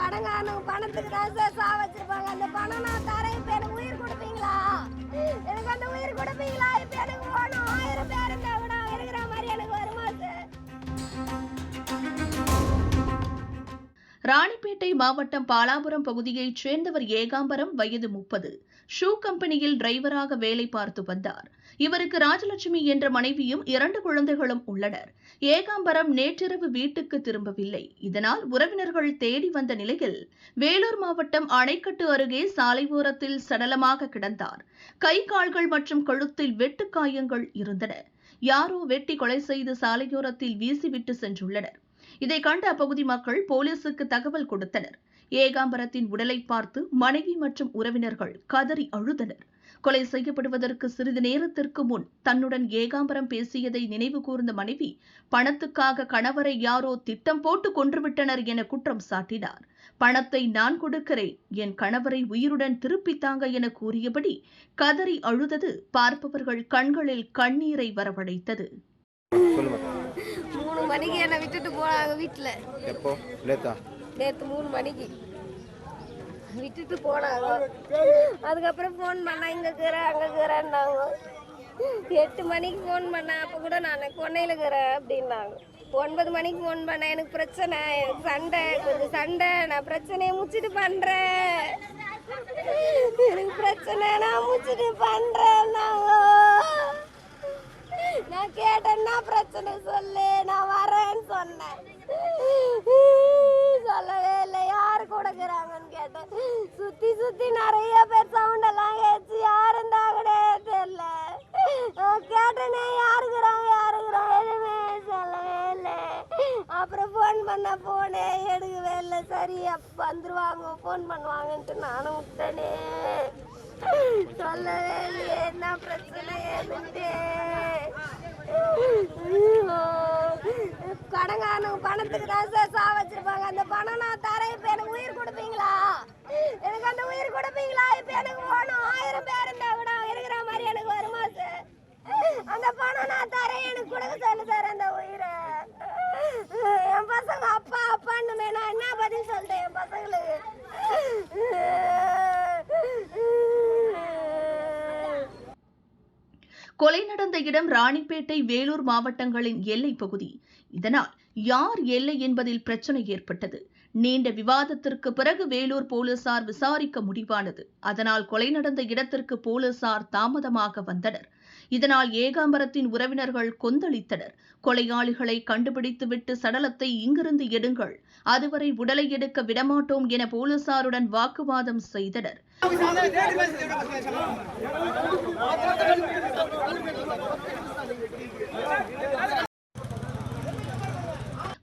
கடங்காரனுக்கு பணத்துக்கு தான் சார் சா வச்சிருப்பாங்க. அந்த பணம் நான் தரேன். இப்ப எனக்கு உயிர் கொடுப்பீங்களா? எனக்கு அந்த உயிர் கொடுப்பீங்களா? இப்ப எனக்கு வேணும். 1000 பேர் இருந்தா கூட இருக்கிற மாதிரி எனக்கு வருமா சார்? ராணிப்பேட்டை மாவட்டம் பாலாபுரம் பகுதியைச் சேர்ந்தவர் ஏகாம்பரம், வயது 30. ஷூ கம்பெனியில் டிரைவராக வேலை பார்த்து வந்தார். இவருக்கு ராஜலட்சுமி என்ற மனைவியும் 2 குழந்தைகளும் உள்ளனர். ஏகாம்பரம் நேற்றிரவு வீட்டுக்கு திரும்பவில்லை. இதனால் உறவினர்கள் தேடி வந்த நிலையில் வேலூர் மாவட்டம் அணைக்கட்டு அருகே சாலை ஓரத்தில் சடலமாக கிடந்தார். கை, கால்கள் மற்றும் கழுத்தில் வெட்டுக்காயங்கள் இருந்தன. யாரோ வெட்டி கொலை செய்து சாலையோரத்தில் வீசிவிட்டு சென்றுள்ளனர். இதை கண்ட அப்பகுதி மக்கள் போலீசுக்கு தகவல் கொடுத்தனர். ஏகாம்பரத்தின் உடலை பார்த்து மனைவி மற்றும் உறவினர்கள் கதறி அழுதனர். கொலை செய்யப்படுவதற்கு சிறிது நேரத்திற்கு முன் தன்னுடன் ஏகாம்பரம் பேசியதை நினைவு கூர்ந்த மனைவி, பணத்துக்காக கணவரை யாரோ திட்டம் போட்டு கொன்றுவிட்டனர் என குற்றம் சாட்டினார். பணத்தை நான் கொடுக்கிறேன், என் கணவரை உயிருடன் திருப்பித்தாங்க என கூறியபடி கதறி அழுதது பார்ப்பவர்கள் கண்களில் கண்ணீரை வரவழைத்தது. 3 மணிக்கு என்னை விட்டுட்டு போனாங்க வீட்டில். எப்போ? நேற்று 3 மணிக்கு விட்டுட்டு போனாங்க. அதுக்கப்புறம் ஃபோன் பண்ணா இங்கே இருக்கிறேன் அங்கே இருக்கிறேன்னாங்க. 8 மணிக்கு ஃபோன் பண்ணேன். அப்போ கூட நான் கொன்னையில் இருக்கிறேன் அப்படின்னாங்க. 9 மணிக்கு ஃபோன் பண்ணேன். எனக்கு பிரச்சனை, எனக்கு சண்டை, கொஞ்சம் சண்டை, நான் பிரச்சனையை முடிச்சுட்டு பண்ணுறேன், எனக்கு பிரச்சனை நான் முடிச்சுட்டு பண்ணுறேன்னாங்க. நான் கேட்டேன்னா பிரச்சனை சொல்லு, நான் வரேன்னு சொன்னேன். சொல்லவே இல்லை. யாரு கொடுக்குறாங்கன்னு கேட்டேன். சுத்தி சுத்தி நிறைய பேர் சவுண்ட் எல்லாம் கேச்சு யாரு இருந்தாங்கன்னே தெரியல. கேட்டேனே யாருக்குறாங்க எதுவுமே சொல்லவே இல்லை. அப்புறம் ஃபோன் பண்ண போனே எடுக்கவே இல்லை. சரி அப்போ வந்துருவாங்க ஃபோன் பண்ணுவாங்கன்ட்டு நானும் விட்டேனே. சொல்லவே இல்லையே என்ன பிரச்சனை ஏதுன்ட்டு. கடங்காரனுக்கு பணத்துக்கு தான் சார் சா வச்சிருப்பாங்க. அந்த பணம் நான் தரேன். இப்ப எனக்கு உயிர் கொடுப்பீங்களா? எனக்கு அந்த உயிர் கொடுப்பீங்களா? இப்ப எனக்கு வேணும். 1000 பேர் இருந்தா கூட இருக்கிற மாதிரி எனக்கு வருமா சார்? அந்த பணம் நான் தரேன். எனக்கு கொடுக்க சொல்லு சார் அந்த உயிரை. என் பசங்க அப்பா அப்பான்னு நான் என்ன பதில் சொல்றேன் என் பசங்களுக்கு? கொலை நடந்த இடம் ராணிப்பேட்டை, வேலூர் மாவட்டங்களின் எல்லை பகுதி. இதனால் யார் எல்லை என்பதில் பிரச்சனை ஏற்பட்டது. நீண்ட விவாதத்திற்கு பிறகு வேலூர் போலீசார் விசாரிக்க முடிவானது. அதனால் கொலை நடந்த இடத்திற்கு போலீசார் தாமதமாக வந்தனர். இதனால் ஏகாம்பரத்தின் உறவினர்கள் கொந்தளித்தனர். கொலையாளிகளை கண்டுபிடித்துவிட்டு சடலத்தை இங்கிருந்து எடுங்கள், அதுவரை உடலை எடுக்க விடமாட்டோம் என போலீசாருடன் வாக்குவாதம் செய்தனர்.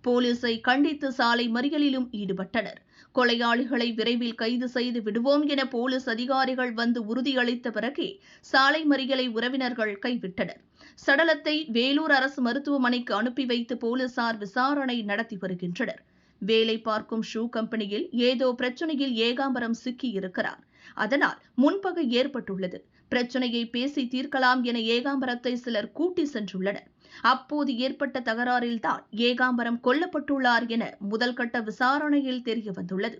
போலீசை கண்டித்து சாலை மறியலிலும் ஈடுபட்டனர். கொலையாளிகளை விரைவில் கைது செய்து விடுவோம் என போலீஸ் அதிகாரிகள் வந்து உறுதியளித்த பிறகே சாலை மறியலை உறவினர்கள் கைவிட்டனர். சடலத்தை வேலூர் அரசு மருத்துவமனைக்கு அனுப்பி வைத்து போலீசார் விசாரணை நடத்தி வருகின்றனர். வேலை பார்க்கும் ஷூ கம்பெனியில் ஏதோ பிரச்சனையில் ஏகாம்பரம் சிக்கியிருக்கிறார். அதனால் முன்பகை ஏற்பட்டுள்ளது. பிரச்சனையை பேசி தீர்க்கலாம் என ஏகாம்பரத்தை சிலர் கூட்டி சென்றுள்ளனர். அப்போது ஏற்பட்ட தகராறில்தான் ஏகாம்பரம் கொல்லப்பட்டுள்ளார் என முதல்கட்ட விசாரணையில் தெரியவந்துள்ளது.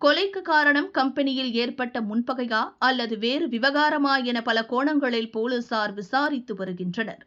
கொலைக்கு காரணம் கம்பெனியில் ஏற்பட்ட முன்பகையா அல்லது வேறு விவகாரமா என பல கோணங்களில் போலீசார் விசாரித்து வருகின்றனர்.